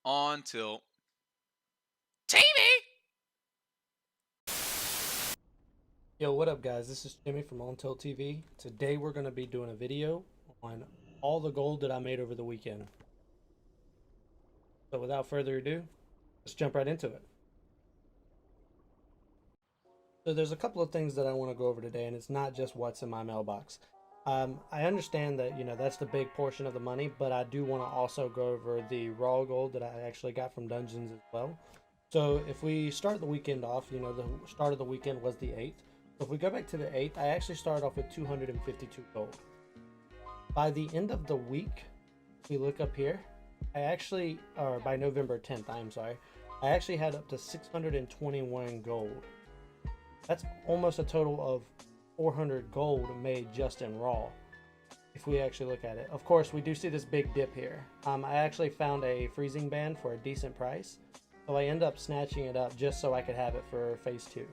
On tilt. TV! Yo, what up guys? This is Jimmy from On Tilt TV. Today we're going to be doing a video on all the gold that I made over the weekend. So without further ado, let's jump right into it. So there's a couple of things that I want to go over today, and it's not just what's in my mailbox. I understand that, that's the big portion of the money, but I do want to also go over the raw gold that I actually got from dungeons as well. So if we start the weekend off, the start of the weekend was the 8th. So if we go back to the 8th, I actually started off with 252 gold. By the end of the week, if we look up here, or by November 10th, I'm sorry, I actually had up to 621 gold. That's almost a total of 400 gold made just in raw, if we actually look at it. Of course, we do see this big dip here. I actually found a freezing band for a decent price, so I end up snatching it up just so I could have it for phase 2.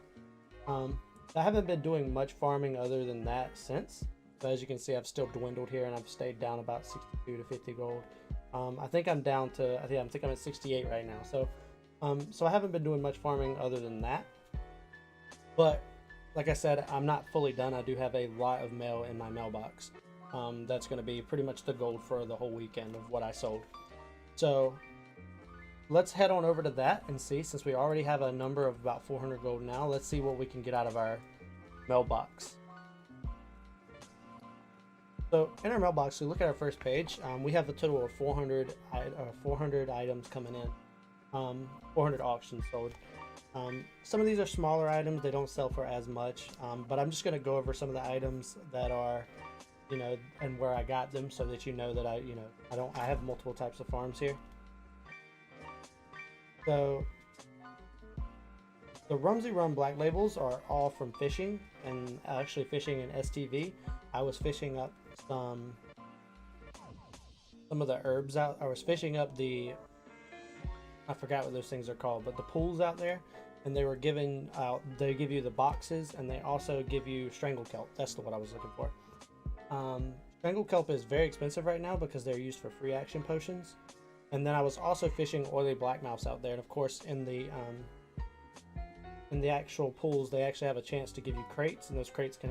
I haven't been doing much farming other than that since. So as you can see, I've still dwindled here and I've stayed down about 62 to 50 gold. I think I'm down to, I think I'm at 68 right now. So I haven't been doing much farming other than that. But like I said, I'm not fully done. I do have a lot of mail in my mailbox. That's going to be pretty much the gold for the whole weekend of what I sold. So let's head on over to that and see, since we already have a number of about 400 gold now, let's see what we can get out of our mailbox. So in our mailbox, we look at our first page. We have a total of 400 items coming in, 400 auctions sold. Some of these are smaller items, they don't sell for as much, but I'm just going to go over some of the items that are, and where I got them, so that that I have multiple types of farms here. So the Rumsey Rum black labels are all from fishing, and actually fishing in STV. I was fishing up some of the herbs out. I was fishing up I forgot what those things are called, but the pools out there, and they were giving out, they give you the boxes, and they also give you strangle kelp. That's what I was looking for. Strangle kelp is very expensive right now because they're used for free action potions. And then I was also fishing oily blackmouths out there, and of course in the actual pools they actually have a chance to give you crates, and those crates can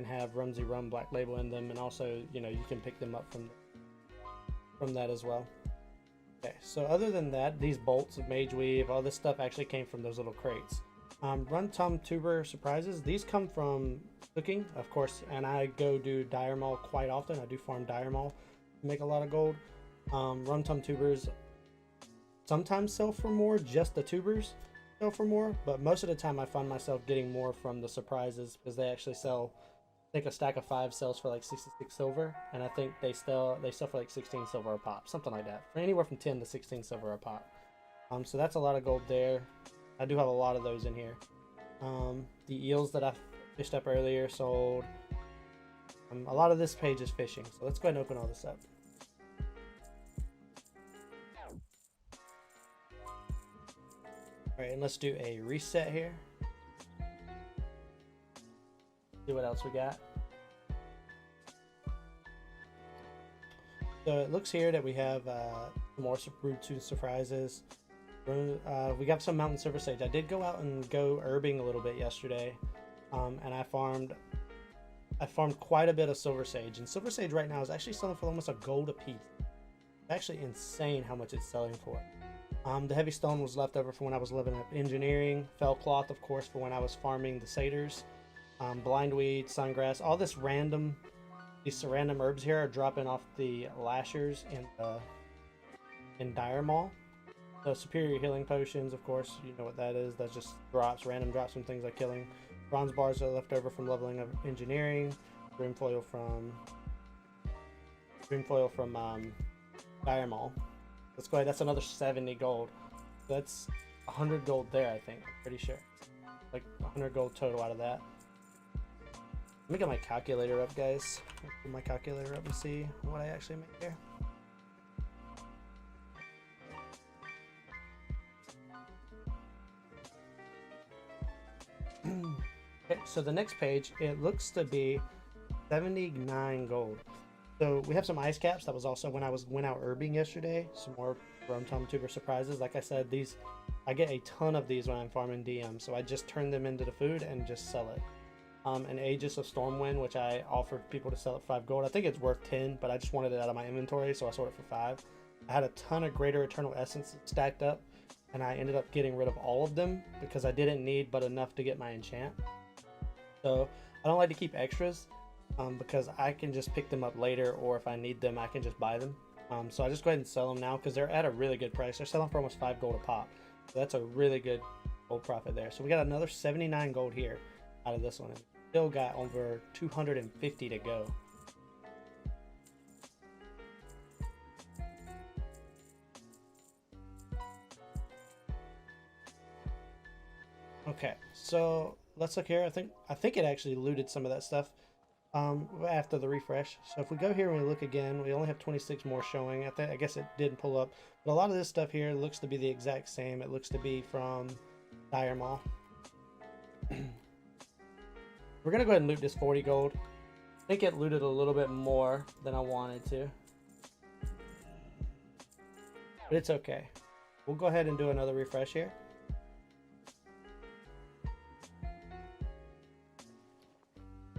have Rumsey Rum black label in them, and also you can pick them up from that as well. Okay, so other than that, these bolts of Mage Weave, all this stuff actually came from those little crates. Run Tum Tuber surprises, these come from cooking, of course, and I go do dire maul quite often. I do farm dire maul to make a lot of gold. Rum Tum Tubers sometimes sell for more, just the tubers sell for more, but most of the time I find myself getting more from the surprises, because they actually sell, I think a stack of 5 sells for like 66 silver, and I think they sell for like 16 silver a pop, something like that, for anywhere from 10 to 16 silver a pop. So that's a lot of gold there. I do have a lot of those in here. The eels that I fished up earlier sold. A lot of this page is fishing, so let's go ahead and open all this up. Alright, and let's do a reset here. See what else we got. So it looks here that we have more Root surprises. We got some Mountain Silver Sage. I did go out and go herbing a little bit yesterday, and I farmed quite a bit of Silver Sage. And Silver Sage right now is actually selling for almost a gold a piece. It's actually insane how much it's selling for. The heavy stone was left over from when I was living up engineering. Fell cloth, of course, for when I was farming the satyrs. Blindweed, sungrass, all this these random herbs here are dropping off the lashers in dire maul. The superior healing potions, of course, you know what that is. That's just random drops from things like killing. Bronze bars are left over from leveling of engineering. Green foil from dire maul. Let's go ahead. That's another 70 gold. That's 100 gold there, I think. I'm pretty sure. Like 100 gold total out of that. Let me get my calculator up, guys. Get my calculator up and see what I actually make here. Okay, so the next page, it looks to be 79 gold. So we have some ice caps. That was also when I went out herbing yesterday. Some more Rum Tum Tuber Surprises. Like I said, these I get a ton of these when I'm farming DM, so I just turn them into the food and just sell it. An Aegis of Stormwind, which I offered people to sell at 5 gold. I think it's worth 10, but I just wanted it out of my inventory, so I sold it for 5. I had a ton of Greater Eternal Essence stacked up, and I ended up getting rid of all of them because I didn't need but enough to get my enchant. So I don't like to keep extras because I can just pick them up later, or if I need them, I can just buy them. So I just go ahead and sell them now because they're at a really good price. They're selling for almost 5 gold a pop. So that's a really good gold profit there. So we got another 79 gold here out of this one. Still got over 250 to go. Okay, so let's look here. I think it actually looted some of that stuff after the refresh. So if we go here and we look again, we only have 26 more showing. I guess it didn't pull up, but a lot of this stuff here looks to be the exact same. It looks to be from Dire Maul. We're gonna go ahead and loot this 40 gold. I think it looted a little bit more than I wanted to, but it's okay. We'll go ahead and do another refresh here.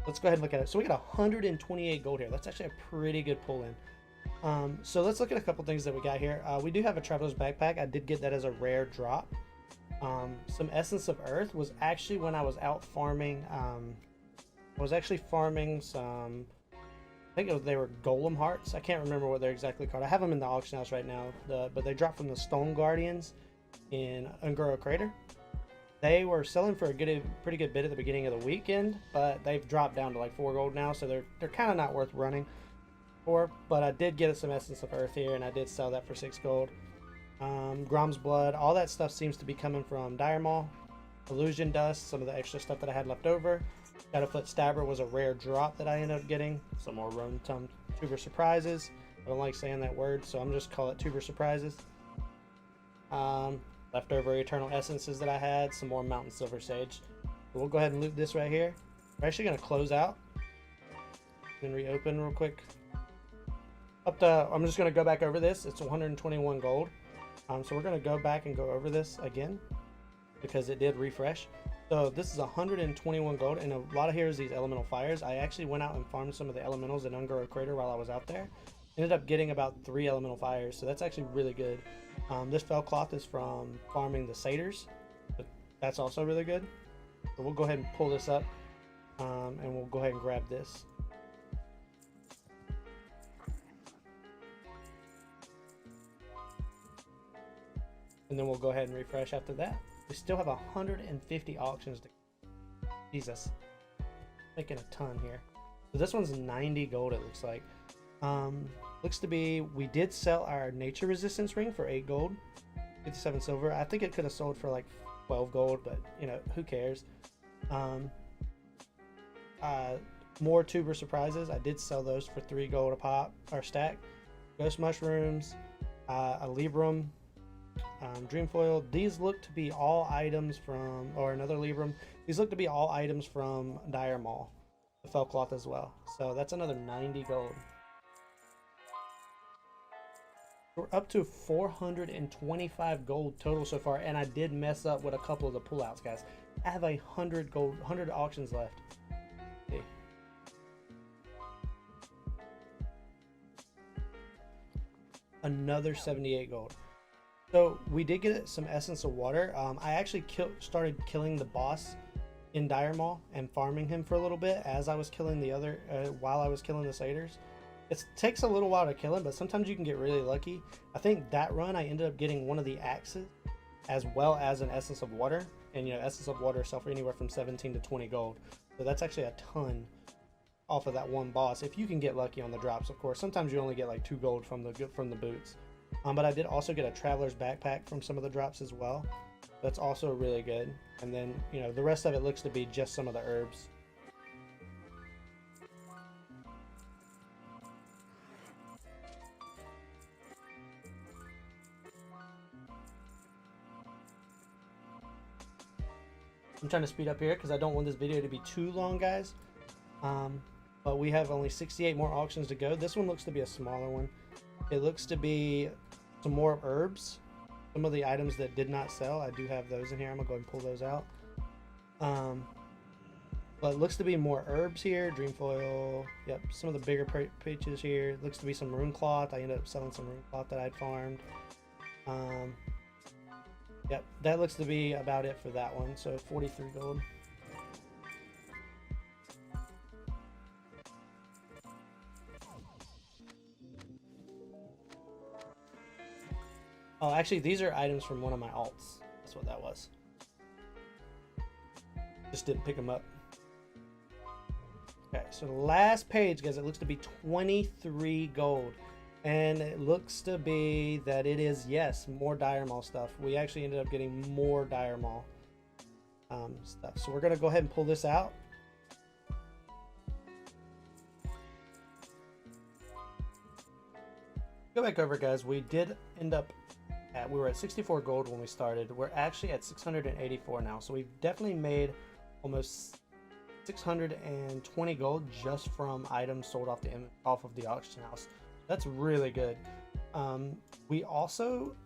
Let's go ahead and look at it. So we got 128 gold here. That's actually a pretty good pull in. So let's look at a couple things that we got here. We do have a Traveler's Backpack. I did get that as a rare drop. Some Essence of Earth was actually when I was out farming. I was actually farming some, I think they were Golem Hearts. I can't remember what they're exactly called. I have them in the auction house right now, but they dropped from the Stone Guardians in Ungoro Crater. They were selling for a pretty good bit at the beginning of the weekend, but they've dropped down to like 4 gold now, so they're kind of not worth running for. But I did get some Essence of Earth here, and I did sell that for 6 gold. Grom's Blood, all that stuff seems to be coming from Dire Maul. Illusion Dust, some of the extra stuff that I had left over. Shadowfoot Stabber was a rare drop that I ended up getting. Some more Rum Tum Tuber Surprises. I don't like saying that word, so I'm just call it Tuber Surprises. Leftover Eternal Essences that I had. Some more Mountain Silver Sage. So we'll go ahead and loot this right here. We're actually going to close out and reopen real quick. I'm just going to go back over this. It's 121 gold. So we're going to go back and go over this again because it did refresh. So this is 121 gold, and a lot of here is these elemental fires. I actually went out and farmed some of the elementals in Ungoro Crater while I was out there. Ended up getting about 3 elemental fires, so that's actually really good. This fell cloth is from farming the satyrs, but that's also really good. So we'll go ahead and pull this up, and we'll go ahead and grab this. And then we'll go ahead and refresh after that. We still have 150 auctions to Jesus, making a ton here. So this one's 90 gold, it looks like. Looks to be, we did sell our nature resistance ring for 8 gold, 57 silver. I think it could have sold for like 12 gold, but you know, who cares? More tuber surprises. I did sell those for 3 gold a pop or stack. Ghost mushrooms, a librum, dreamfoil. These look to be all items from, or another librum. These look to be all items from Dire Maul. The fell cloth as well. So that's another 90 gold. We're up to 425 gold total so far, and I did mess up with a couple of the pullouts, guys. I have 100 gold, 100 auctions left. Okay. Another 78 gold. So we did get some Essence of Water. I actually started killing the boss in Dire Maul and farming him for a little bit as I was killing the other, while I was killing the satyrs. It takes a little while to kill him, but sometimes you can get really lucky. I think that run I ended up getting one of the axes as well as an Essence of Water, and you know, Essence of Water sell for anywhere from 17 to 20 gold, so that's actually a ton off of that one boss if you can get lucky on the drops. Of course, sometimes you only get like 2 gold from the boots, but I did also get a Traveler's Backpack from some of the drops as well. That's also really good. And then, you know, the rest of it looks to be just some of the herbs. I'm trying to speed up here because I don't want this video to be too long, guys. But we have only 68 more auctions to go. This one looks to be a smaller one. It looks to be some more herbs. Some of the items that did not sell, I do have those in here. I'm gonna go ahead and pull those out. But it looks to be more herbs here. Dream foil. Yep, some of the bigger peaches here. Looks to be some rune cloth. I ended up selling some rune cloth that I'd farmed. Yep, that looks to be about it for that one. So 43 gold. Oh, actually, these are items from one of my alts. That's what that was. Just didn't pick them up. Okay, so the last page, guys, it looks to be 23 gold. And it looks to be that it is, yes, more Dire Maul stuff. We actually ended up getting more Dire Maul stuff. So we're going to go ahead and pull this out. Go back over, guys. We did end up we were at 64 gold when we started. We're actually at 684 now. So we've definitely made almost 620 gold just from items sold off of the auction house. That's really good. We also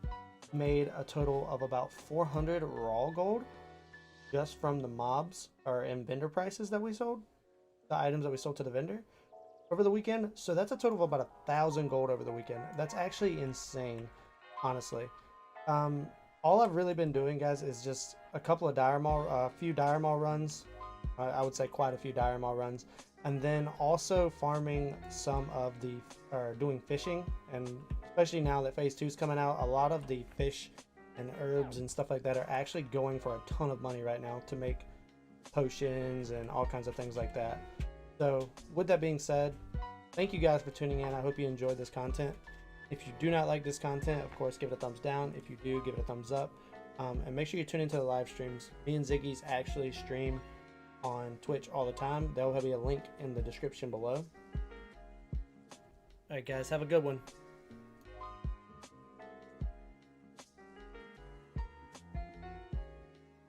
made a total of about 400 raw gold just from the mobs or in vendor prices that we sold, the items that we sold to the vendor over the weekend. So that's a total of about 1,000 gold over the weekend. That's actually insane, honestly. All I've really been doing, guys, is just a couple of a few Dire Maul runs. I would say quite a few Dire Maul runs, and then also farming some of doing fishing. And especially now that phase 2 is coming out, a lot of the fish and herbs and stuff like that are actually going for a ton of money right now to make potions and all kinds of things like that. So with that being said, thank you guys for tuning in. I hope you enjoyed this content. If you do not like this content, of course, give it a thumbs down. If you do, give it a thumbs up. And make sure you tune into the live streams. Me and Ziggy's actually stream on Twitch all the time. There will be a link in the description below. All right, guys, have a good one.